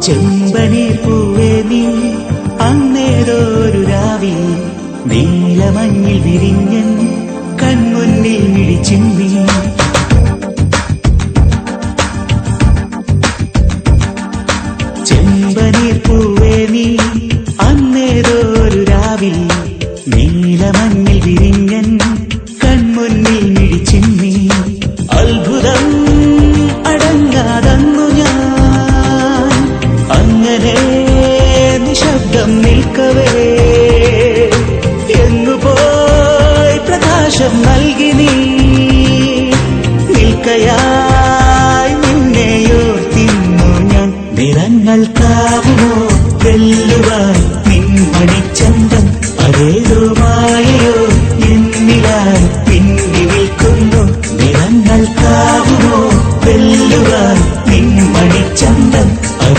ചെമ്പനീർ പൂവേ നീ അന്നേരോരു രാവിൽ നീലമഞ്ഞിൽ വിരിഞ്ഞൻ കൺമുന്നിൽ മിഴിച്ചിന്നി. ചെമ്പനീർ പൂവേ നീ അന്നേരോരു രാവിൽ നീലമഞ്ഞിൽ വിരിഞ്ഞൻ കൺമുന്നിൽ മിഴിച്ചിന്നി. അത്ഭുതം അടങ്ങാതന്നു ഞാൻ അങ്ങനെ നിശബ്ദം നിൽക്കവേ എങ്ങുപോയി പ്രകാശം നൽകി നീ നിൽക്കയായി നിന്നെയോർത്തിന്നു ഞാൻ. നിറങ്ങൾ കാവുമോ